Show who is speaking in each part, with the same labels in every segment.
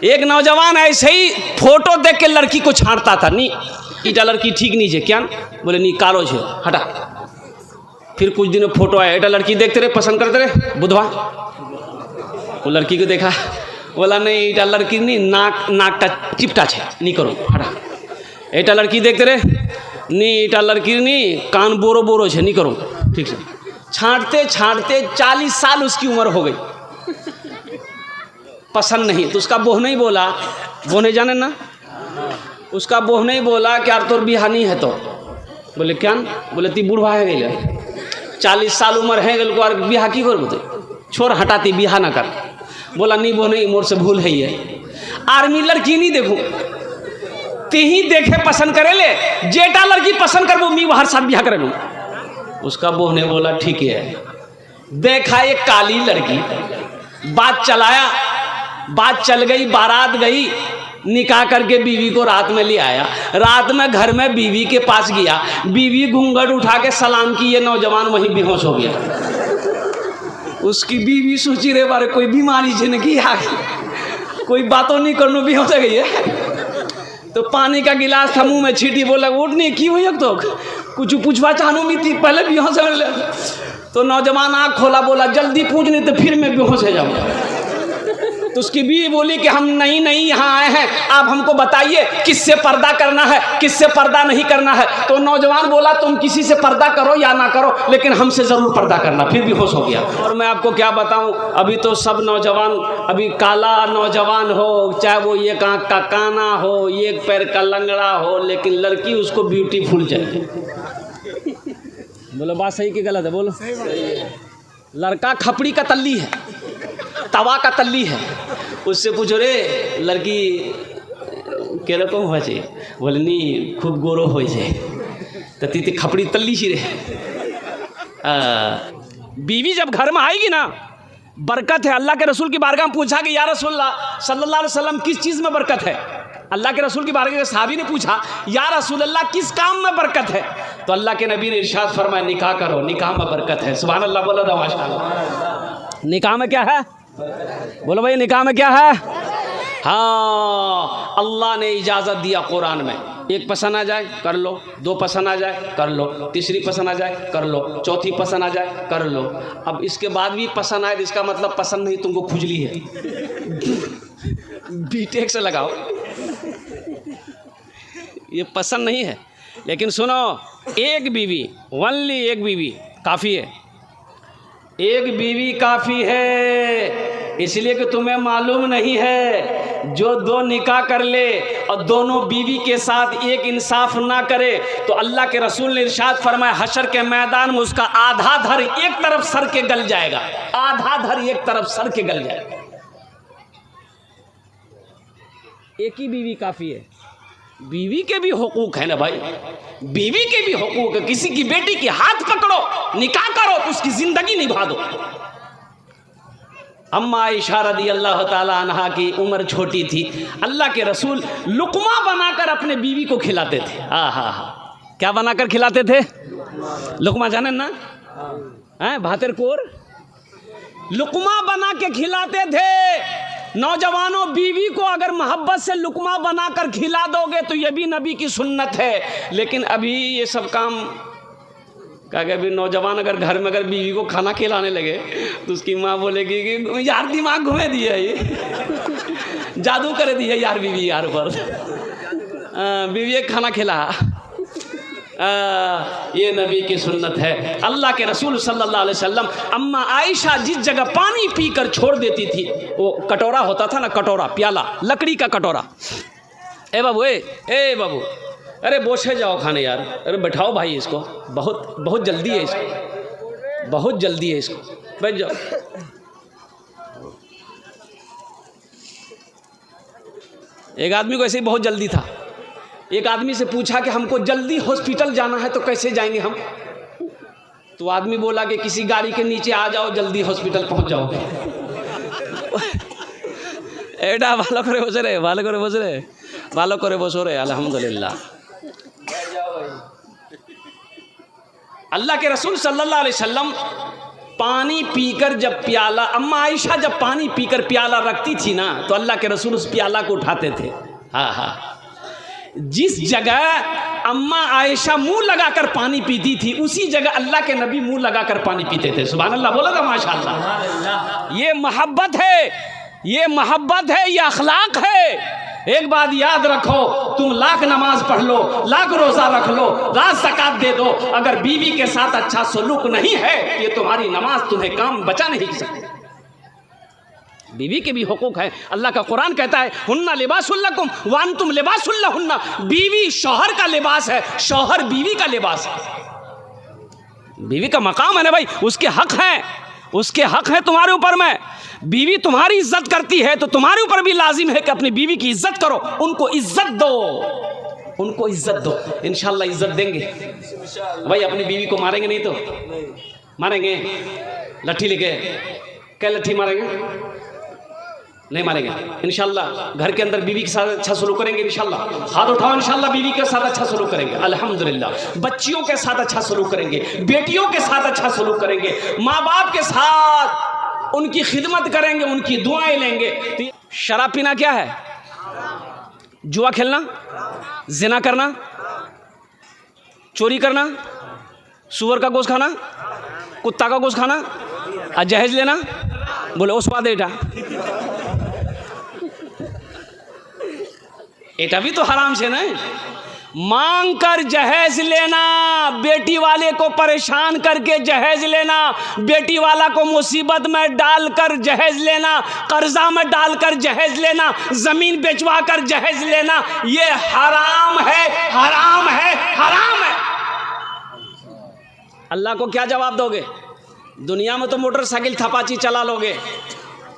Speaker 1: एक नौजवान ऐसे ही फोटो देख के लड़की को छांटता था, नहीं इटा लड़की ठीक नहीं है क्या, बोले नहीं कालो छे हटा। फिर कुछ दिनों फोटो आया, एटा लड़की देखते रहे, पसंद करते रहे, बुधवा वो लड़की को देखा, बोला नहीं इटा लड़की नहीं, नाक का चिपटा छे नहीं करो हटा। एटा लड़की देखते रहे, नहीं इटा लड़की नहीं, कान बोरो बोरो छे नहीं करो ठीक से। छांटते छांटते 40 साल उसकी उम्र हो गई, पसंद नहीं। तो उसका बोह नहीं बोला, वो नहीं जाने ना, उसका बोह नहीं बोला कि यार तोर बिहानी है तो, बोले क्या, बोले ती बूढ़वा है गई 40 साल उम्र है गल को बिहा की कर बोते छोड़ हटाती बिहा ना कर। बोला नहीं वो नहीं मोर से भूल है ये, आर्मी लड़की नहीं देखूं ते ही देखे पसंद करे ले, जेटा लड़की पसंद कर वो मी हर साथ बिहा करे लूँ। उसका बोह ने बोला ठीक है। देखा एक काली लड़की, बात चलाया, बात चल गई, बारात गई, निकाह करके बीवी को रात में ले आया। रात में घर में बीवी के पास गया, बीवी घूंघट उठा के सलाम की, ये नौजवान वहीं बेहोश हो गया। उसकी बीवी सोची रे बारे कोई बीमारी जिनकी आ गई, कोई बातों नहीं करनो बेहोश हो गई है। तो पानी का गिलास था मुंह में छीटी, बोला उठनी की हुई अब तो कुछ पूछवा चाहूँ मी थी पहले बेहोश हो गया। तो नौजवान आँख खोला, बोला जल्दी पूछ नहीं तो फिर मैं बेहोश हो जाऊँगा। तो उसकी बीवी बोली कि हम नहीं यहाँ आए हैं, आप हमको बताइए किससे पर्दा करना है, किससे पर्दा नहीं करना है। तो नौजवान बोला तुम किसी से पर्दा करो या ना करो, लेकिन हमसे ज़रूर पर्दा करना। फिर भी होश हो गया। और मैं आपको क्या बताऊं, अभी तो सब नौजवान, अभी काला नौजवान हो, चाहे वो एक आँख का काना हो, एक पैर का लंगड़ा हो, लेकिन लड़की उसको ब्यूटीफुल चाहिए। बोलो बात सही कि गलत है, बोलो लड़का खपड़ी का तल्ली है, तवा का तल्ली है। उससे पूछो रे लड़की के रकम हो चाहिए, बोले नहीं खूब गोरो हो जाए तो ती खपड़ी तल्ली सी रे। बीवी जब घर में आएगी ना बरकत है। अल्लाह के रसूल की बारगाह में पूछा कि या रसूलल्लाह सल्लल्लाहु अलैहि वसल्लम किस चीज़ में बरकत है। अल्लाह के रसूल की बारगाह में सहाबी ने पूछा या रसूलल्लाह किस काम में बरकत है। तो अल्लाह के नबी ने इरशाद फरमाया निकाह करो, निकाह में बरकत है। सुभान अल्लाह, बोला था माशाअल्लाह। निकाह में क्या है, बोलो भाई निकाह में क्या है। हाँ, अल्लाह ने इजाज़त दिया कुरान में, एक पसंद आ जाए कर लो, दो पसंद आ जाए कर लो, तीसरी पसंद आ जाए कर लो, चौथी पसंद आ जाए कर लो। अब इसके बाद भी पसंद आए तो इसका मतलब पसंद नहीं, तुमको खुजली है। बीटेक से लगाओ, ये पसंद नहीं है। लेकिन सुनो, एक बीवी, ओनली एक बीवी काफ़ी है, एक बीवी काफ़ी है। इसलिए कि तुम्हें मालूम नहीं है, जो दो निकाह कर ले और दोनों बीवी के साथ एक इंसाफ ना करे तो अल्लाह के रसूल ने इरशाद फरमाया हशर के मैदान में उसका आधा धर एक तरफ सर के गल जाएगा, आधा धर एक तरफ सर के गल जाएगा। एक ही बीवी काफ़ी है। बीवी के भी हुकूक है ना भाई, बीवी के भी हुकूक है। किसी की बेटी की हाथ पकड़ो, निकाह करो तो उसकी जिंदगी निभा दो। अम्मा आयशा रदी अल्लाह ताला अन्हा की उम्र छोटी थी, अल्लाह के रसूल लुकमा बनाकर अपने बीवी को खिलाते थे। हा, क्या बनाकर खिलाते थे, लुकमा जाने ना, भातर कोर लुकमा बना के खिलाते थे। नौजवानों, बीवी को अगर मोहब्बत से लुकमा बनाकर खिला दोगे तो ये भी नबी की सुन्नत है। लेकिन अभी ये सब काम क्या कहते, नौजवान अगर घर में अगर बीवी को खाना खिलाने लगे तो उसकी माँ बोलेगी कि यार दिमाग घुमे दिया, ये जादू कर दिया यार बीवी यार पर, बीवी एक खाना खिला। ये नबी की सुन्नत है। अल्लाह के रसूल सल्लल्लाहु अलैहि वसल्लम, अम्मा आयशा जिस जगह पानी पीकर छोड़ देती थी, वो कटोरा होता था ना, कटोरा प्याला लकड़ी का कटोरा, ए बाबू ए बाबू, अरे बोछे जाओ खाने यार, अरे बैठाओ भाई इसको, बहुत जल्दी है इसको, बहुत जल्दी है इसको, बैठ जाओ। एक आदमी को ऐसे ही बहुत जल्दी था। एक आदमी से पूछा कि हमको जल्दी हॉस्पिटल जाना है तो कैसे जाएंगे हम। तो आदमी बोला कि किसी गाड़ी के नीचे आ जाओ, जल्दी हॉस्पिटल पहुंच जाओगे। एडा भालो करे बस रे, भालो करे बस रे, भालो करे बसो रे, अल्हम्दुलिल्लाह। अल्लाह के रसूल सल्लल्लाहु अलैहि वसल्लम पानी पीकर जब प्याला, अम्मा आयशा जब पानी पीकर प्याला रखती थी ना, तो अल्लाह के रसूल उस प्याला को उठाते थे। हाँ हाँ, जिस जगह अम्मा आयशा मुंह लगाकर पानी पीती थी, उसी जगह अल्लाह के नबी मुंह लगाकर पानी पीते थे। सुभान अल्लाह बोला था माशाअल्लाह। ये मोहब्बत है, ये मोहब्बत है, ये अखलाक है। एक बात याद रखो, तुम लाख नमाज पढ़ लो, लाख रोजा रख लो, रात ज़कात दे दो, अगर बीवी के साथ अच्छा सलूक नहीं है, ये तुम्हारी नमाज तुम्हें काम बचा नहीं सकती। बीवी के भी हुकूक है। अल्लाह का कुरान कहता है, हुन्ना लिबासुल लकुम व अंतुम लिबासुल लहुन्ना। बीवी शौहर का लिबास है, शौहर बीवी का लिबास है। बीवी का मकाम है ना भाई, उसके हक हैं, उसके हक है तुम्हारे ऊपर में। बीवी तुम्हारी इज्जत करती है तो तुम्हारे ऊपर भी लाजिम है कि अपनी बीवी की इज्जत करो, उनको इज्जत दो, उनको इज्जत दो। इंशाल्लाह इज्जत देंगे भाई। अपनी बीवी को मारेंगे नहीं तो मारेंगे, लट्ठी लेके। क्या लट्ठी मारेंगे? नहीं मारेंगे इंशाल्लाह। घर के अंदर बीवी के साथ अच्छा सलूक करेंगे इंशाल्लाह। हाथ उठाओ, इंशाल्लाह बीवी के साथ अच्छा सलूक करेंगे अल्हम्दुलिल्लाह। बच्चियों के साथ अच्छा सलूक करेंगे, बेटियों के साथ अच्छा सलूक करेंगे, माँ बाप के साथ उनकी खिदमत करेंगे, उनकी दुआएं लेंगे। तो शराब पीना क्या है? जुआ खेलना, जिना करना, चोरी करना, सुअर का गोश्त खाना, कुत्ता का गोश्त खाना, और जहेज लेना। बोले उस बात एटा भी तो हराम से नहीं। मांग कर जहेज लेना, बेटी वाले को परेशान करके जहेज लेना, बेटी वाला को मुसीबत में डालकर जहेज लेना, कर्जा में डालकर जहेज लेना, जमीन बेचवा कर जहेज लेना, ये हराम है, हराम है, हराम है। अल्लाह को क्या जवाब दोगे? दुनिया में तो मोटरसाइकिल थपाची चला लोगे,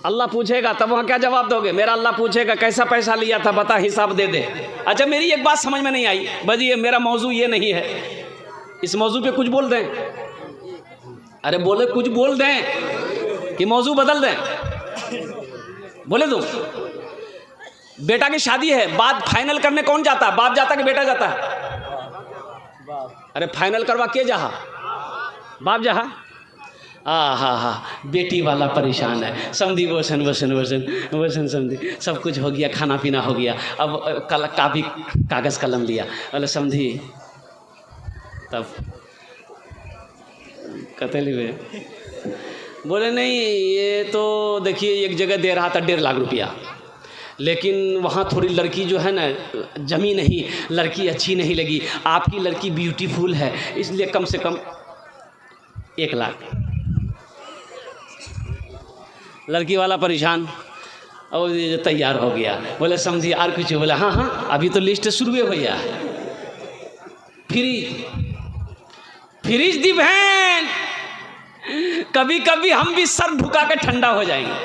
Speaker 1: अल्लाह पूछेगा तब वहाँ क्या जवाब दोगे? मेरा अल्लाह पूछेगा कैसा पैसा लिया था, बता, हिसाब दे दे। अच्छा, मेरी एक बात समझ में नहीं आई, बस ये मेरा मौजू ये नहीं है, इस मौजू पे कुछ बोल दें। अरे बोले कुछ बोल दें कि मौजू बदल दें? बोले तुम बेटा की शादी है, बात फाइनल करने कौन जाता है? बाप जाता कि बेटा जाता है? अरे फाइनल करवा के जहा बाप जहा। हाँ, बेटी वाला परेशान है, समझी वसन वसन वसन वसन, समझी सब कुछ हो गया, खाना पीना हो गया, अब कल कापी कागज़ कलम लिया, बोले समझी तब कतल हुए। बोले नहीं, ये तो देखिए एक जगह दे रहा था 1.5 लाख रुपया, लेकिन वहाँ थोड़ी लड़की जो है ना जमी नहीं, लड़की अच्छी नहीं लगी, आपकी लड़की ब्यूटीफुल है, इसलिए कम से कम 1 लाख। लड़की वाला परेशान और ये तैयार हो गया, बोले समझिए और कुछ? बोले हाँ, अभी तो लिस्ट शुरू हो गया। फ्रिज दी बहन, कभी कभी हम भी सर झुका के ठंडा हो जाएंगे।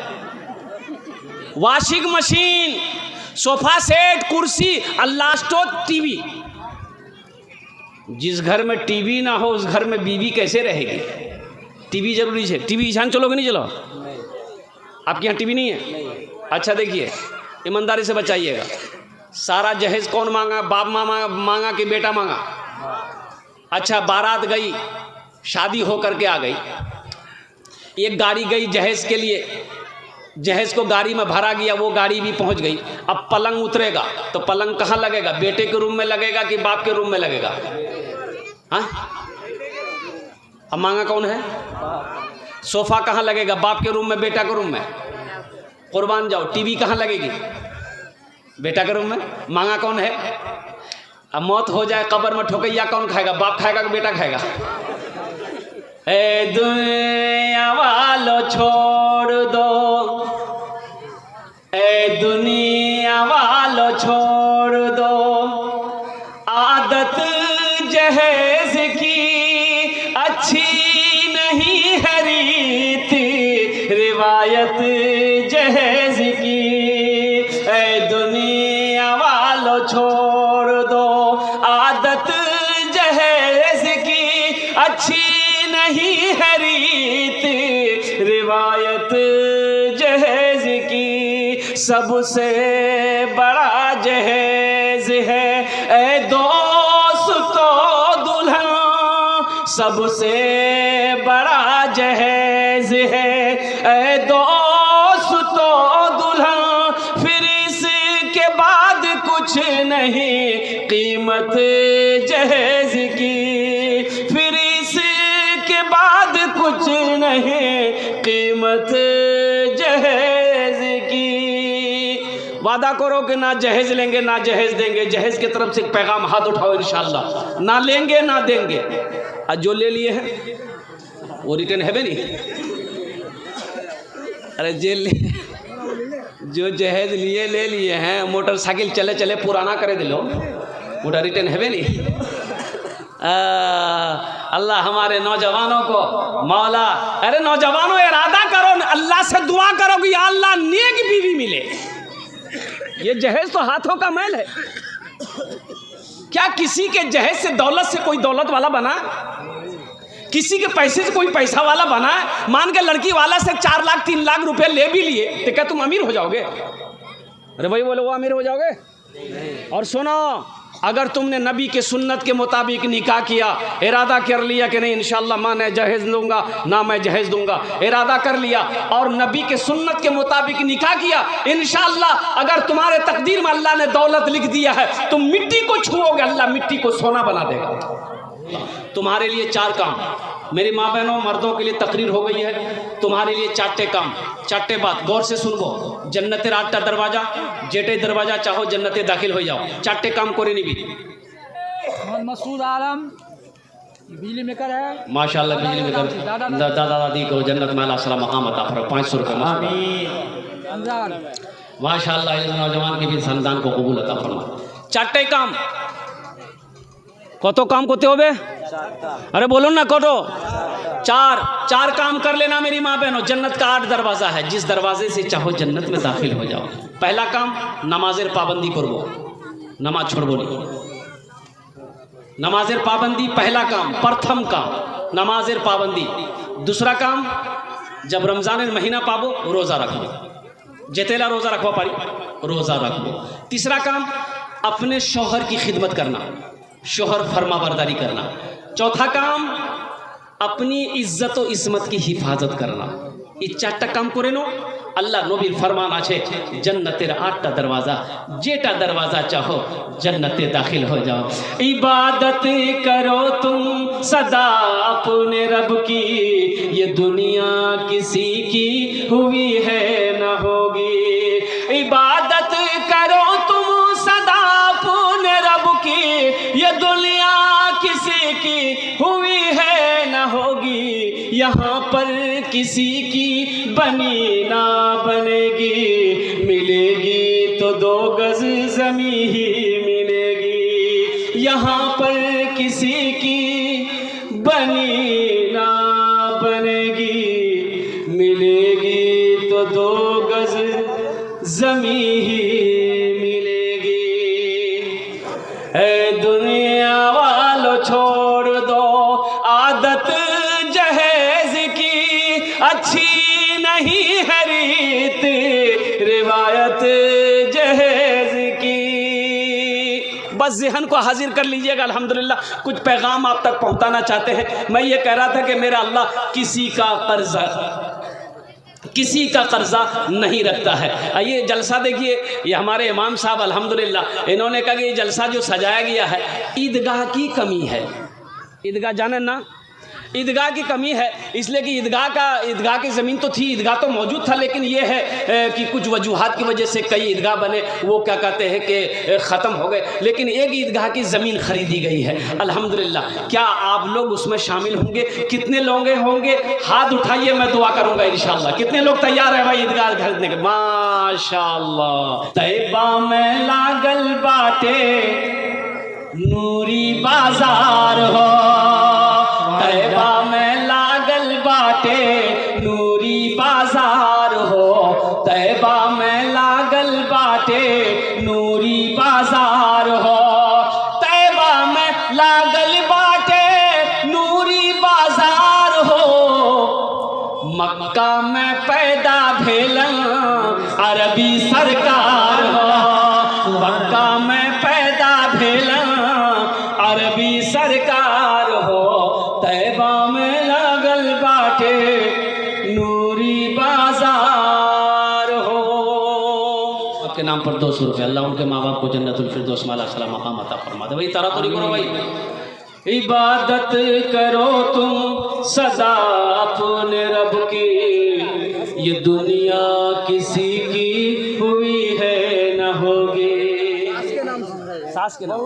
Speaker 1: वॉशिंग मशीन, सोफा सेट, कुर्सी, अल्लाह स्टोव, टीवी। जिस घर में टीवी ना हो उस घर में बीवी कैसे रहेगी? टीवी जरूरी है। टीवी ईशान चलोगे नहीं चलो? आपके यहाँ टीवी नहीं है? अच्छा देखिए, ईमानदारी से बचाइएगा। सारा जहेज कौन मांगा? बाप मांगा कि बेटा मांगा? अच्छा, बारात गई, शादी हो करके आ गई, एक गाड़ी गई जहेज के लिए, जहेज को गाड़ी में भरा गया, वो गाड़ी भी पहुंच गई। अब पलंग उतरेगा तो पलंग कहाँ लगेगा? बेटे के रूम में लगेगा कि बाप के रूम में लगेगा? हाँ, अब मांगा कौन है? सोफा कहाँ लगेगा? बाप के रूम में, बेटा के रूम में? कुर्बान जाओ, टीवी कहाँ लगेगी? बेटा के रूम में। मांगा कौन है? अब मौत हो जाए कब्र में, ठोकैया कौन खाएगा? बाप खाएगा कि बेटा खाएगा? ए दुनिया वालों छोड़ दो, ए दुनिया वालों छोड़ दो, आदत जहेज की अच्छी नहीं है रीत, रिवायत जहेज की। ए दुनिया वालों छोड़ दो, आदत जहेज की अच्छी नहीं है रीत, रिवायत जहेज की। सबसे बड़ा जहेज है ए दोस्तों दुल्हन, सबसे बड़ा जहेज है। ऐ दोस्तो दुल्हा फिर इसके बाद कुछ नहीं कीमत जहेज की, फिर इसके बाद कुछ नहीं कीमत जहेज की। वादा करो कि ना जहेज लेंगे ना जहेज देंगे। जहेज की तरफ से एक पैगाम, हाथ उठाओ इंशाअल्लाह। ना लेंगे ना देंगे। आज जो ले लिए हैं वो रिटर्न है भी नहीं। अरे जो जहेज लिए ले लिए हैं, मोटरसाइकिल चले चले पुराना करे दिलो, वो रिटर्न है भी नहीं। अल्लाह हमारे नौजवानों को मौला, अरे नौजवानों इरादा करो, अल्लाह से दुआ करो कि या अल्लाह नेक बीवी मिले। ये जहेज तो हाथों का मैल है। क्या किसी के जहेज से दौलत से कोई दौलत वाला बना? किसी के पैसे से कोई पैसा वाला बना? मान के लड़की वाला से 4 लाख 3 लाख रुपए ले भी लिए तो क्या तुम अमीर हो जाओगे? अरे भाई बोलो, वो अमीर हो जाओगे? और सुनो, अगर तुमने नबी के सुन्नत के मुताबिक निकाह किया, इरादा कर लिया कि नहीं इंशाअल्लाह मां मैं जहेज दूंगा ना मैं जहेज दूंगा, इरादा कर लिया और नबी के सुन्नत के मुताबिक निकाह किया, इंशाअल्लाह अगर तुम्हारे तकदीर में अल्लाह ने दौलत लिख दिया है, तुम मिट्टी को छुओगे, अल्लाह मिट्टी को सोना बना देगा। तुम्हारे लिए 4 काम, मेरी माँ बहनों मर्दों के लिए तकरीर हो गई है, तुम्हारे लिए 4 काम, 4 बात गौर से सुनबो। जन्नतेर 8टा दरवाजा, जेटे दरवाजा चाहो जन्नते दाखिल हो जाओ। 4 काम करे नहीं भी।
Speaker 2: मोहम्मद मसूद आलम बिजली मेकर है,
Speaker 1: माशाल्लाह बिजली मेकर, दादा दादी को जन्नत में अल्लाह मकाम अता फरमाए। 500 रुपये माशाल्लाह। इस नौजवान के भी संतान को कबूल अता फरमाए। 4 काम कतो काम करते हो बे? अरे बोलो ना कतो। 4 काम कर लेना मेरी माँ बहनों। जन्नत का 8 दरवाज़ा है, जिस दरवाजे से चाहो जन्नत में दाखिल हो जाओ। पहला काम नमाजेर पाबंदी करबो, नमाज छोड़बो नहीं। नमाजेर पाबंदी पहला काम, प्रथम काम नमाजेर पाबंदी। दूसरा काम जब रमज़ान महीना पाबो रोज़ा रखबो, जेतेला रोज़ा रखवा पारी रोज़ा रखबो। तीसरा काम अपने शौहर की खिदमत करना, शोहर फरमा बरदारी करना। चौथा काम अपनी इज्जत और इस्मत की हिफाजत करना। ये 4टा काम करे नो अल्लाह नबीर फरमान आछे जन्नतेर 8टा दरवाजा, जेटा दरवाजा चाहो जन्नते दाखिल हो जाओ। इबादत करो तुम सदा अपने रब की, ये दुनिया किसी की हुई है न होगी। इबादत करो तुम सदा अपने रब की, ये दुनिया किसी की हुई है न होगी। यहाँ पर किसी की बनी ना बनेगी, मिलेगी तो 2 गज ज़मीं ही मिलेगी। यहाँ पर किसी की बनी ना बनेगी, मिलेगी तो 2 गज ज़मीं ही मिलेगी। ऐ दुनिया वालों छोड़ दो आदत जहेज की, अच्छी नहीं है रीत रिवायत जहेज की। बस ज़हन को हाजिर कर लीजिएगा। अल्हम्दुलिल्लाह कुछ पैगाम आप तक पहुंचाना चाहते हैं। मैं ये कह रहा था कि मेरा अल्लाह किसी का कर्जा नहीं रखता है। ये जलसा देखिए, ये हमारे इमाम साहब अल्हम्दुलिल्लाह इन्होंने कहा कि ये जलसा जो सजाया गया है ईदगाह की कमी है। ईदगाह जाने ना, ईदगाह की कमी है, इसलिए कि ईदगाह की ज़मीन तो थी, ईदगाह तो मौजूद था, लेकिन ये है कि कुछ वजूहात की वजह से कई ईदगाह बने, वो क्या कहते हैं कि ख़त्म हो गए, लेकिन एक ईदगाह की ज़मीन ख़रीदी गई है अल्हम्दुलिल्लाह। क्या आप लोग उसमें शामिल होंगे? कितने लोग होंगे? हाथ उठाइए, मैं दुआ करूँगा इंशाअल्लाह। कितने लोग तैयार है भाई ईदगाह खरीदने के? माशाअल्लाह। तैबा में लागल बाटे नूरी बाजार हो, तैबा में लागल बाटे नूरी बाजार हो, तैबा में लागल बाटे नूरी बाजार हो, तैबा में लागल बाटे नूरी बाजार हो। मक्का में पैदा भेलन अरबी सरकार हो, मक्का में पैदा भेलन अरबी सरकार हो, तैबा में लागल बाटे नूर नाम पर 200 रुपये। अल्लाह उनके माँ बाप को जन्नतुल फिरदौस में अला मकाम अता फरमा दे। भाई तरह तो नहीं करो भाई, इबादत करो तुम सदा अपने रब की, ये दुनिया किसी की हुई है न होगी। सास के नाम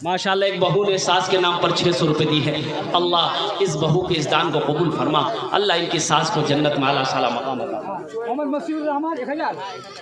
Speaker 1: माशाल्लाह एक बहू ने सास के नाम पर 600 रुपये दी है। अल्लाह इस बहू के इस दान को कबूल फरमा। अल्लाह इनकी सास को जन्नत में आला साला मकाम अता।
Speaker 2: मोहम्मद मसीहुर रहमान 1000।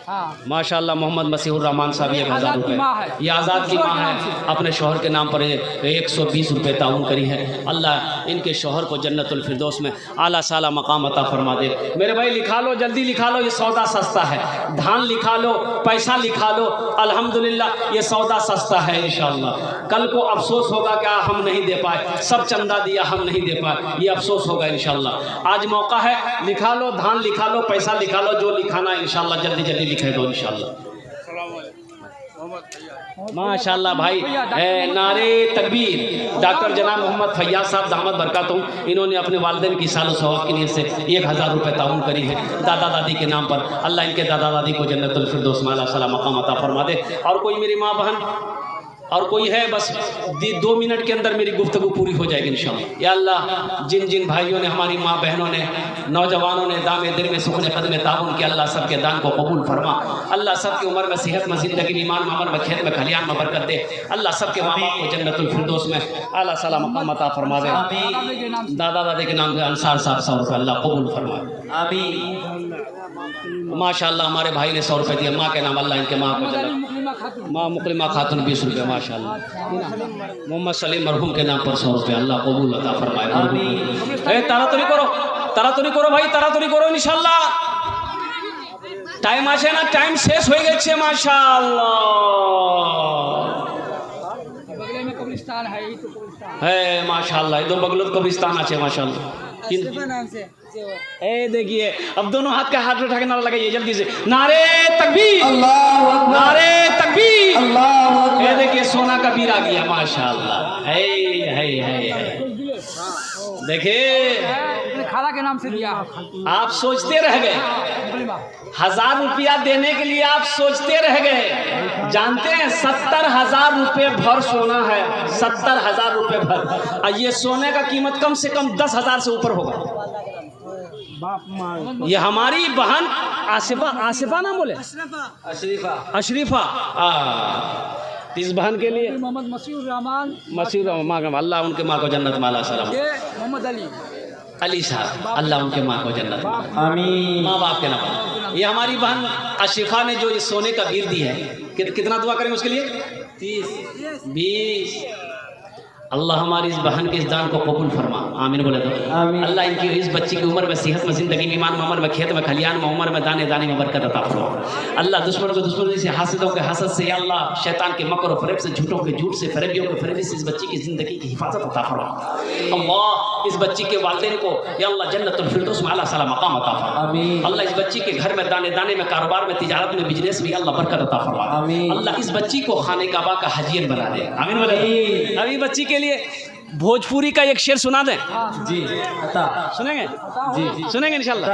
Speaker 2: हाँ
Speaker 1: माशाल्लाह मोहम्मद मसीहुर रहमान साहब 1000 रुपये, ये आज़ाद की माँ है, अपने शोहर के नाम पर 120 रुपये ताउन करी है। अल्लाह इनके शोहर को जन्नतुल फिरदौस में आला साला मकाम अता फरमा दे। मेरे भाई लिखा लो, जल्दी लिखा लो, ये सौदा सस्ता है। धान लिखा लो, पैसा लिखा लो, अल्हम्दुलिल्लाह ये सौदा सस्ता है इंशाअल्लाह। कल को अफसोस होगा क्या हम नहीं दे पाए, सब चंदा दिया हम नहीं दे पाए, ये अफसोस होगा इंशाअल्लाह। आज मौका है, लिखा लो, धान लिखा लो, पैसा लिखा लो, जो लिखाना इंशाअल्लाह जल्दी जल्दी लिखे दो इंशाअल्लाह। माशाल्लाह भाई नारे तकबीर। डॉक्टर जनाब मोहम्मद फैयाज साहब दामद बरकातहू, इन्होंने अपने वालिदैन की साल सवाब की नीयत से 1000 रुपये ताउन करी है दादा दादी के नाम पर। अल्लाह इनके दादा दादी को जन्नतुल फिरदौस में आला साला मकाम अता फरमा दे। और कोई मेरी माँ बहन और कोई है, बस 2 मिनट के अंदर मेरी गुफ्तगू पूरी हो जाएगी इंशाअल्लाह। या अल्लाह जिन जिन भाइयों ने, हमारी माँ बहनों ने, नौजवानों ने दामे दिल में सुखने कदम ताउन किया, अल्लाह सबके दान को कबूल फरमा। अल्लाह सबकी उम्र में सेहत में, ज़िंदगी में, ईमान में, अमल में, खेत में, खलियान में बरकत दे। अल्लाह सबके माँ बाप को जन्नतुल फिरदौस में आला साला मकाम अता फरमा दे। दादा दादी के नाम से अंसार साहब 100 रुपये अल्लाह कबूल फरमा। माशाल्लाह हमारे भाई ने 100 रुपये दिए माँ के नाम, अल्लाह इनके माँ को माँ मुकलिमा खातून 20 रुपये माशाल्लाह। मोहम्मद सलीम मरहूम के नाम पर 100 रुपये अल्लाह कबूल अता फरमाए। तारा तो नहीं करो, तारा तो नहीं करो भाई, तारा तो नहीं करो इंशाल्लाह। टाइम आछे ना, टाइम शेष हो गए माशाल्लाह।
Speaker 2: बगले में कब्रिस्तान है, यही तो कब्रिस्तान
Speaker 1: है माशाल्लाह। दो बगलों कब्रिस्तान आछे माशाल्लाह।
Speaker 2: नाम से
Speaker 1: देखिए अब दोनों हाथ का हाथ उठा के नारा लगाइए जल्दी से, नारे तकबीर, नारे तकबीर। ये देखिए सोना का बीर आ गया माशाल्लाह। है देखिए
Speaker 2: खाला के नाम से दिया।
Speaker 1: आप सोचते रह गए, 1000 रुपया देने के लिए आप सोचते रह गए। जानते हैं 70,000 रुपये भर सोना है, 70,000 रुपये भर। और ये सोने का कीमत कम से कम 10,000 से ऊपर होगा। ये हमारी बहन आसिफा ना बोले, अशरीफा इस बहन के लिए
Speaker 2: मोहम्मद मसीहुर रहमान,
Speaker 1: माँ का अल्लाह उनके माँ को जन्नत में आला सलाम।
Speaker 2: मोहम्मद
Speaker 1: अली साहब अल्लाह उनके माँ को जन्नत में आमीन। माँ बाप के नाम। ये हमारी बहन अशरीफा ने जो ये सोने का गिर दी है, कितना दुआ करेंगे उसके लिए? 30 20। अल्लाह हमारी इस बहन के इस दान को कबूल फरमा। आमीन बोले तो आमीन। अल्लाह इनकी इस बच्ची की उम्र में, सेहत में, ज़िंदगी में, ईमान में, अमल में, खेत में, खलियान में, उम्र में, दाने दाने में बरकत अता फरमा। अल्लाह दुश्मन को दुश्मनी से, हासिदों के हसद से, या अल्लाह शैतान के मकर और फरेब से, झूठों के झूठ से, फरेबियों के फरेबी से इस बच्ची की ज़िंदगी की हिफाजत अता फरमा। अल्लाह इस बच्ची के वालिदैन को या अल्लाह जन्नतुल फिरदौस में आला साला मकाम अता फरमा। आमीन। अल्लाह इस बच्ची के घर में, दाने दाने में, कारोबार में, तिजारत में, बिजनेस में अल्लाह बरकत अता फरमा। आमीन। अल्लाह इस बच्ची को खाने काबा का हजियन बना दे। आमीन बोले। अभी बच्ची के लिए भोजपुरी का एक शेर सुना दें?
Speaker 2: जी
Speaker 1: सुनेंगे? जी सुनेंगे इंशाल्लाह।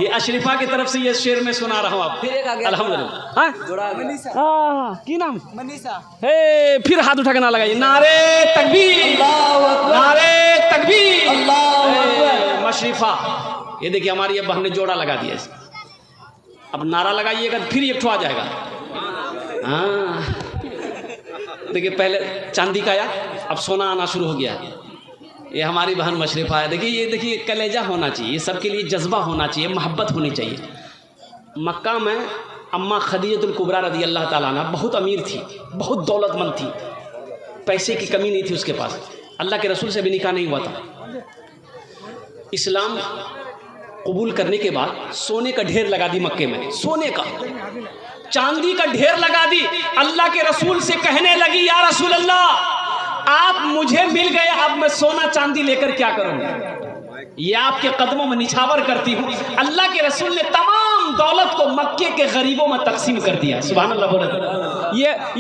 Speaker 1: ये अशरीफा की तरफ से ये शेर में सुना रहा हूँ आप। अल्हम्दुलिल्लाह। हाँ की नाम? मनीषा। फिर हाथ उठा के ना लगाइए, नारे तकबीर, नारे तकबीर। मशरीफा ये देखिए हमारी ये बहन ने जोड़ा लगा दिया। अब नारा लगाइएगा फिर एक ठो आ जाएगा। हाँ देखिए पहले चांदी का आया, अब सोना आना शुरू हो गया। ये हमारी बहन मशरीफा है। देखिए ये देखिए कलेजा होना चाहिए, ये सबके लिए जज्बा होना चाहिए, मोहब्बत होनी चाहिए। मक्का में अम्मा खदीजतुल कुबरा रज़ी अल्लाह ताला अन्हा बहुत अमीर थी, बहुत दौलतमंद थी, पैसे की कमी नहीं थी उसके पास। अल्लाह के रसूल से भी निकाह नहीं हुआ था। इस्लाम कबूल करने के बाद सोने का ढेर लगा दी मक्के में, सोने का, चांदी का ढेर लगा दी। अल्लाह के रसूल से कहने लगी, या रसूल अल्लाह आप मुझे मिल गए, अब मैं सोना चांदी लेकर क्या करूंगी? ये आपके कदमों में निछावर करती हूँ। अल्लाह के रसूल ने तमाम दौलत को मक्के के गरीबों में तकसीम कर दिया। सुभान अल्लाह बोले।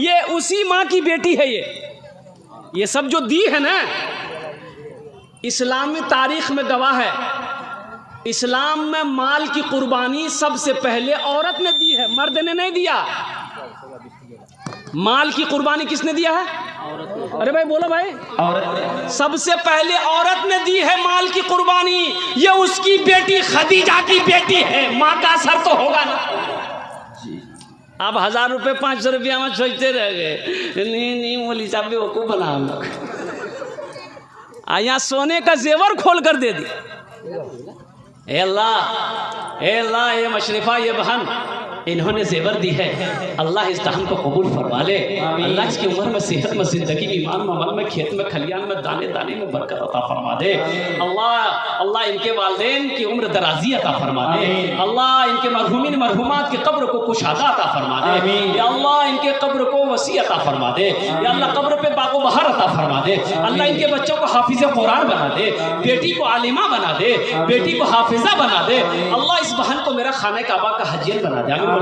Speaker 1: ये उसी माँ की बेटी है। ये सब जो दी है ना, इस्लामी तारीख में गवाह है। इस्लाम में माल की कुर्बानी सबसे पहले औरत ने दी है, मर्द ने नहीं दिया। माल की कुर्बानी किसने दिया है? अरे भाई बोलो भाई।
Speaker 3: औरत
Speaker 1: सबसे पहले औरत ने दी है माल की कुर्बानी। ये उसकी बेटी खदीजा की बेटी है, माँ का असर तो होगा ना। आप 1000 रुपये 500 रुपया में सोचते रह गए। नहीं मौलवी साहब बेवकूफ़ बना हम लोग। यहाँ सोने का जेवर खोल कर दे दी। ए अल्लाह ये मशरिफा ये बहन इन्होंने जेवर दी है, अल्लाह इस दान को कबूल फरमा ले। अल्लाह इसकी उम्र में सेहत में ज़िंदगी में ईमान में अमल में खेत में खलियान में दाने दाने में बरकत अता फरमा दे। अल्लाह इनके वालिदैन की उम्र दराजी अता फरमा दे। अल्लाह इनके मरहूमिन मरहूमात के कब्र को कुशादा अता फरमा दे। या अल्लाह इनके कब्र को वसी अता फरमा दे। या अल्लाह कब्र पे बागो बहार अता फरमा दे। अल्लाह इनके बच्चों को हाफिज़ कुरान बना दे, बेटी को आलिमा बना दे, बेटी को हाफिज़ा बना दे। अल्लाह इस बहन को मेरा खाने काबा का हजियन बना दे।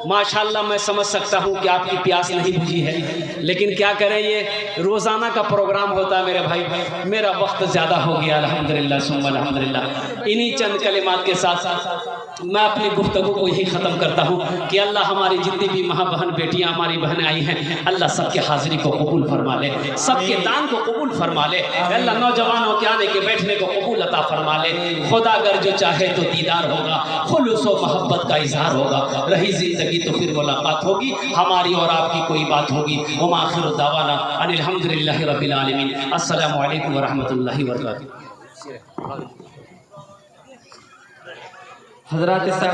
Speaker 1: माशाल्लाह मैं समझ सकता हूँ कि आपकी प्यास नहीं बुझी है, लेकिन क्या करें, ये रोज़ाना का प्रोग्राम होता है मेरे भाई। मेरा वक्त ज़्यादा हो गया अल्हम्दुलिल्लाह सुम्मा अल्हम्दुलिल्लाह। इन्हीं चंद कलिमात के साथ मैं अपनी गुफ्तगू को यही ख़त्म करता हूँ कि अल्लाह हमारी जितनी भी माँ बहन बेटियाँ हमारी बहनें आई हैं, अल्लाह सबके हाज़िरी को कबूल फरमा ले, सबके दान को कबूल फरमा ले। अल्लाह नौजवानों के आने के बैठने को कबूल अता फरमा ले। खुदा अगर जो चाहे तो दीदार होगा, खुलूस व मोहब्बत का इजहार होगा। रही ज़िंदगी तो फिर मुलाकात होगी, हमारी और आपकी कोई बात होगी। वमा आखिरु दावाना अनिल हम्दुलिल्लाहि रब्बिल आलमीन। अस्सलामु अलैकुम व रहमतुल्लाहि व बरकातुहू।
Speaker 3: हजरात साहब